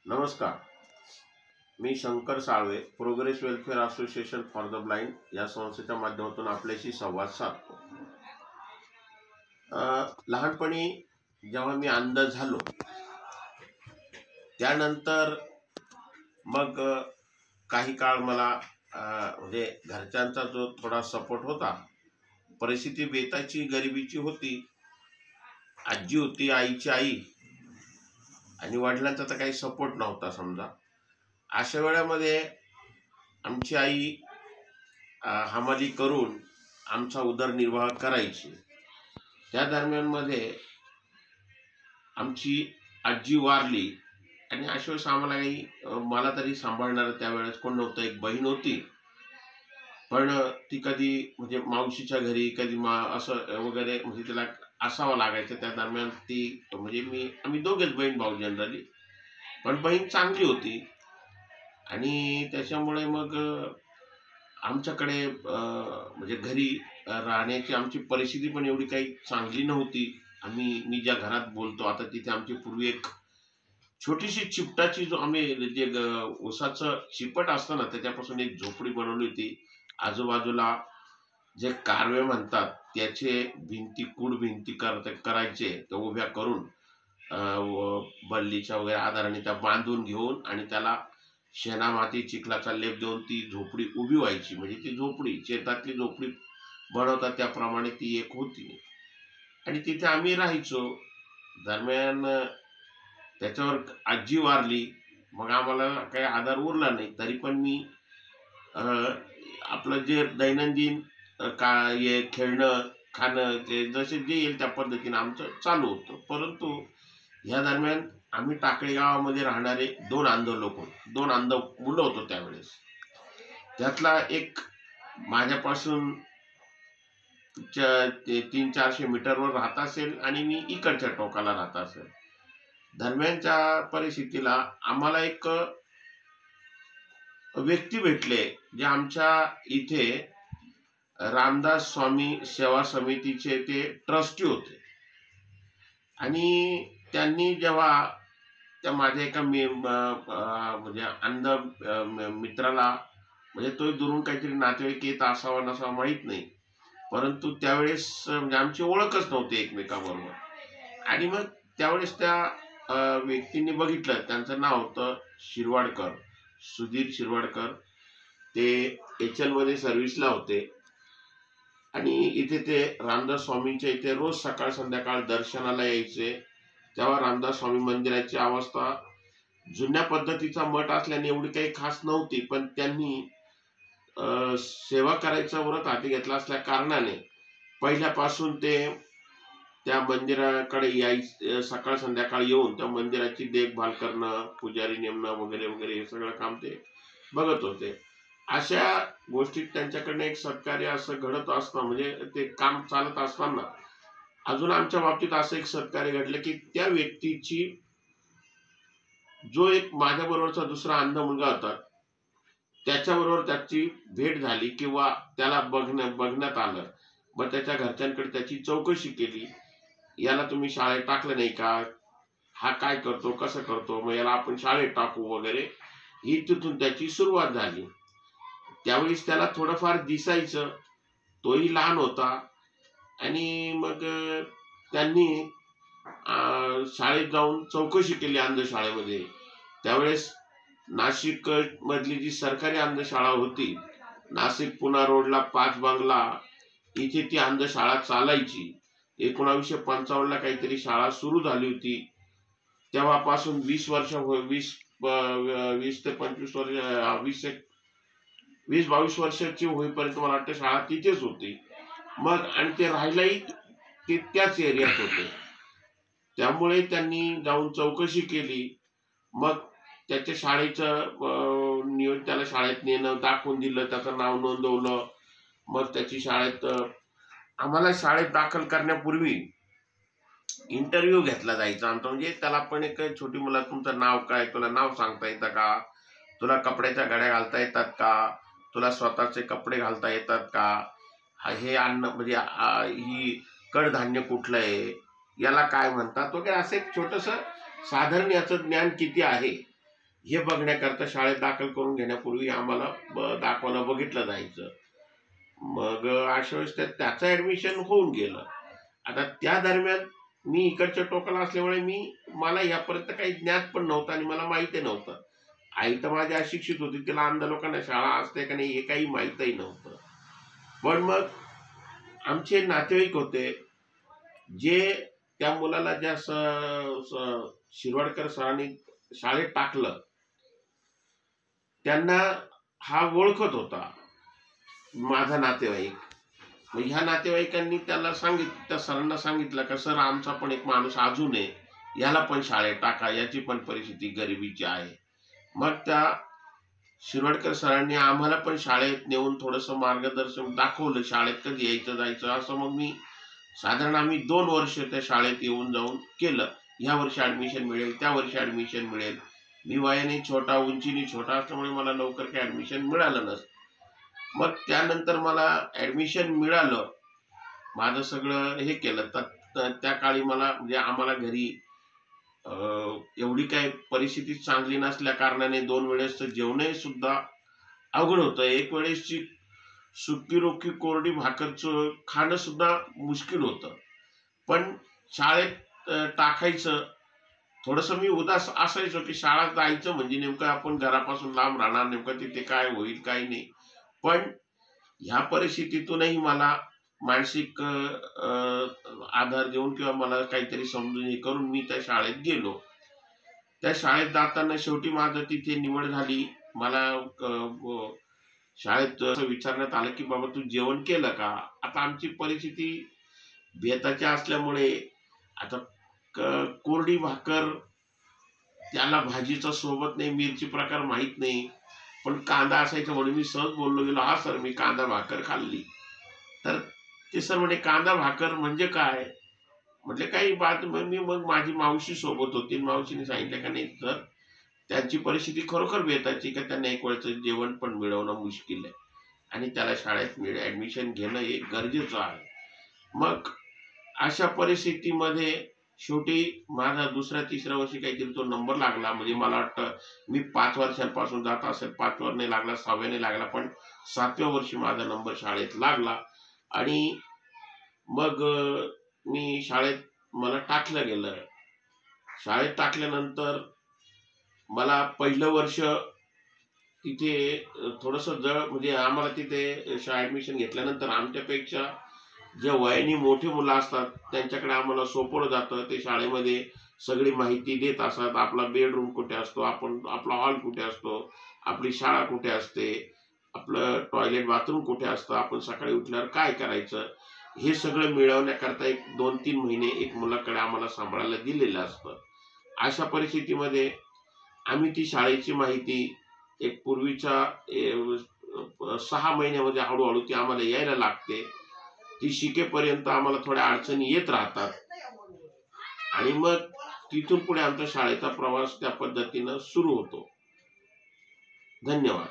नमस्कार. मी Shankar Salve, progress welfare association for the blind या संस्थेच्या माध्यमातून आपल्याशी संवाद साधतो. लहानपणी जेव्हा मी अंध झालो त्यानंतर मग काही काळ मला म्हणजे घरच्यांचा जो थोडा सपोर्ट होता, परिस्थिती बेताची गरिबीची होती. आजी होती, आईची आई, आणि वडिलांचा तर काही सपोर्ट नव्हता समजा. अशा वेळामध्ये आमची आई हमाली करून आमचा उदरनिर्वाह करायची. त्या दरम्यानमध्ये आमची आजी वारली आणि अशा वेळेस आम्हाला काही मला तरी सांभाळणारं त्यावेळेस कोण नव्हतं. एक बहीण होती, पण ती कधी म्हणजे मावशीच्या घरी, कधी असं वगैरे म्हणजे तिला असावं लागायचं. त्या दरम्यान ती म्हणजे आम्ही दोघेच बहीण भाऊ जनरली, पण बहीण चांगली होती आणि त्याच्यामुळे मग आमच्याकडे म्हणजे घरी राहण्याची आमची परिस्थिती पण एवढी काही चांगली नव्हती. मी ज्या घरात बोलतो आता तिथे आमची पूर्वी एक छोटीशी चिपटाची जो आम्ही जे उसाचं चिपट असतं ना त्याच्यापासून एक झोपडी बनवली होती. आजूबाजूला जे कारवे म्हणतात त्याचे भिंती, कूड भिंती करायचे त्या उभ्या करून बल्लीच्या वगैरे आधाराने त्या बांधून घेऊन आणि त्याला शेणा माती चिखलाचा लेप देऊन ती झोपडी उभी व्हायची. म्हणजे ती झोपडी शेतातली झोपडी बनवतात त्याप्रमाणे ती एक होती आणि तिथे आम्ही राहायचो. दरम्यान त्याच्यावर आजी वारली, मग आम्हाला काही आधार उरला नाही. तरी पण मी आपलं जे दैनंदिन हे खेळणं खाणं ते जसे जे येईल त्या पद्धतीने आमचं चालू होतं. परंतु ह्या दरम्यान आम्ही टाकळी गावामध्ये राहणारे दोन अंध मुलं होतो त्यावेळेस. त्यातला एक माझ्यापासून 300-400 मीटरवर राहत असेल आणि मी इकडच्या टोकाला राहत असेल. दरम्यानच्या परिस्थितीला आम्हाला एक व्यक्ती भेटले जे आमच्या इथे रामदास स्वामी सेवा समितीचे ते ट्रस्टी होते आणि त्यांनी जेव्हा त्या माझ्या एका म्हणजे अंध मित्राला, म्हणजे तो दुरून काहीतरी नातेवाईक येत असावा नसावा माहीत नाही, परंतु त्यावेळेस म्हणजे आमची ओळखच नव्हती एकमेकाबरोबर. आणि मग त्यावेळेस त्या व्यक्तींनी बघितलं, त्यांचं नाव होतं शिरवाडकर, सुधीर शिरवाडकर. ते HL मध्ये सर्व्हिसला होते आणि इथे ते रामदास स्वामींच्या इथे रोज सकाळ संध्याकाळ दर्शनाला यायचे. तेव्हा रामदास स्वामी मंदिराची अवस्था जुन्या पद्धतीचा मठ असल्याने एवढी काही खास नव्हती, पण त्यांनी सेवा करायचा व्रत हाती घेतला असल्या कारणाने पहिल्यापासून ते त्या मंदिराकडे यायचे. सकाळ संध्याकाळ येऊन त्या मंदिराची देखभाल करणं, पुजारी नेमणं वगैरे वगैरे हे सगळं काम ते बघत होते. अशा गोष्टीत त्यांच्याकडनं एक सत्कार्य असं घडत असतं, म्हणजे ते काम चालत असताना अजून आमच्या बाबतीत असं एक सत्कार्य घडलं की त्या व्यक्तीची जो एक माझ्याबरोबरचा दुसरा अंध मुलगा होता त्याच्याबरोबर त्याची भेट झाली किंवा त्याला बघण्यात आलं. मग त्याच्या घरच्यांकडे त्याची चौकशी केली. याला तुम्ही शाळेत टाकलं नाही का, हा काय करतो, कसं करतो, मग याला आपण शाळेत टाकू वगैरे, ही तिथून त्याची सुरुवात झाली. त्यावेळेस त्याला थोडंफार दिसायचं, तोही लहान होता आणि मग त्यांनी शाळेत जाऊन चौकशी केली अंधशाळेमध्ये. त्यावेळेस नाशिक मधली जी सरकारी अंधशाळा होती, नाशिक पुणा रोडला 5 बंगला, इथे ती अंधशाळा चालायची. 1955ला काहीतरी शाळा सुरू झाली होती. तेव्हापासून 20 ते 25 वर्ष 20-22 वर्षाची होईपर्यंत मला वाटतं शाळा तिथेच होती. मग आणि ते राहायलाही ते त्याच एरियात होते. त्यामुळे त्यांनी जाऊन चौकशी केली. मग त्याच्या शाळेचं त्याला शाळेत नेणं, दाखवून दिलं, त्याचं नाव नोंदवलं. मग त्याची शाळेत आम्हाला शाळेत दाखल करण्यापूर्वी इंटरव्ह्यू घेतला जायचा आमचा. म्हणजे त्याला पण एक छोटी मुलं, तुमचं नाव काय, तुला नाव सांगता येतं का, तुला कपड्याच्या घड्या घालता येतात का, तुला स्वतःचे कपडे घालता येतात का, हे अन्न म्हणजे ही कडधान्य कुठलं आहे, याला काय म्हणतात वगैरे, असं एक छोटंसं साधारण याचं ज्ञान किती आहे हे बघण्याकरता शाळेत दाखल करून घेण्यापूर्वी आम्हाला दाखवायला बघितलं जायचं. मग अशा वेळेस त्याचं ऍडमिशन होऊन गेलं. आता त्या दरम्यान मी इकडच्या टोकाला असल्यामुळे मला यापर्यंत काही ज्ञात पण नव्हतं आणि मला माहिती नव्हतं. आई तर माझी अशिक्षित होती, तिला अंध लोकांना शाळा असते का नाही हे काही माहीतही नव्हतं. पण मग आमचे नातेवाईक होते जे त्या मुलाला ज्या शिरवाडकर सरांनी शाळेत टाकलं त्यांना हा ओळखत होता माझा नातेवाईक. मग ह्या नातेवाईकांनी त्या सरांना सांगितलं का सर आमचा पण एक माणूस अजून आहे, याला पण शाळेत टाका, याची पण परिस्थिती गरिबीची आहे. मग त्या शिरवाडकर सरांनी आम्हाला पण शाळेत नेऊन थोडंसं मार्गदर्शन दाखवलं, शाळेत कधी यायचं जायचं असं. मग साधारण आम्ही 2 वर्ष त्या शाळेत येऊन जाऊन केलं. ह्या वर्षी ऍडमिशन मिळेल, त्या वर्षी ऍडमिशन मिळेल. मी वयाने छोटा, उंचीने छोटा असल्यामुळे मला लवकर काही ऍडमिशन मिळालं नसतं. मग त्यानंतर मला ऍडमिशन मिळालं. माझं सगळं हे केलं. त्या काळी मला म्हणजे आम्हाला घरी एवढी काही परिस्थिती चांगली नसल्या कारणाने 2 वेळेसचं जेवणही सुद्धा अवघड होतं. एक वेळेसची सुकी रोखी कोरडी भाकरचं खाणं सुद्धा मुश्किल होतं. पण शाळेत टाकायचं थोडंसं मी उदास असायचो की शाळा जायचं म्हणजे नेमकं आपण घरापासून लांब राहणार, नेमकं तिथे काय होईल काय नाही. पण ह्या परिस्थितीतूनही मला मानसिक आधार देऊन किंवा मला काहीतरी समजून हे करून मी त्या शाळेत गेलो. त्या शाळेत जाताना शेवटी माझं तिथे निवड झाली. मला शाळेत असं विचारण्यात आलं की बाबा तू जेवण केलं का? आता आमची परिस्थिती बेताची असल्यामुळे आता कोरडी भाकर, त्याला भाजीचा सोबत नाही, मिरची प्रकार माहित नाही, पण कांदा असायचा म्हणून मी सहज बोललो गेलो, हा सर मी कांदा भाकर खाल्ली. तर ते सर म्हणे कांदा भाकर म्हणजे काय? म्हटलं काही बात. मग माझी मावशी सोबत होती, मावशीने सांगितलं का नाही तर त्यांची परिस्थिती खरोखर बेताची का त्यांना एक वेळचं जेवण पण मिळवणं मुश्किल आहे आणि त्याला शाळेत ऍडमिशन घेणं हे गरजेचं आहे. मग अशा परिस्थितीमध्ये शेवटी माझा 2ऱ्या-3ऱ्या वर्षी काहीतरी तो नंबर लागला. म्हणजे मला वाटतं मी 5 वर्षांपासून जात असेल, 5 वर नाही लागला, 6व्या नाही लागला, पण 7व्या वर्षी माझा नंबर शाळेत लागला. आणि मग मी शाळेत मला टाकलं गेलं. शाळेत टाकल्यानंतर मला पहिलं वर्ष तिथे थोडंसं जड म्हणजे आम्हाला तिथे ऍडमिशन घेतल्यानंतर आमच्यापेक्षा जे वयाने मोठी मुलं असतात त्यांच्याकडे आम्हाला सोपवलं जातं. ते शाळेमध्ये सगळी माहिती देत असतात. आपला बेडरूम कुठे असतो, आपला हॉल कुठे असतो, आपली शाळा कुठे असते, आपलं टॉयलेट बाथरूम कुठे असतं, आपण सकाळी उठल्यावर काय करायचं, हे सगळं मिळवण्याकरता एक 2-3 महिने एक मुलाकडे आम्हाला सांभाळायला दिलेलं असतं. अशा परिस्थितीमध्ये आम्ही ती शाळेची माहिती एक पूर्वीच्या 6 महिन्यामध्ये हळूहळू ती आम्हाला यायला लागते. ती शिकेपर्यंत आम्हाला थोड्या अडचणी येत राहतात आणि मग तिथून पुढे आमचा शाळेचा प्रवास त्या पद्धतीनं सुरू होतो. धन्यवाद.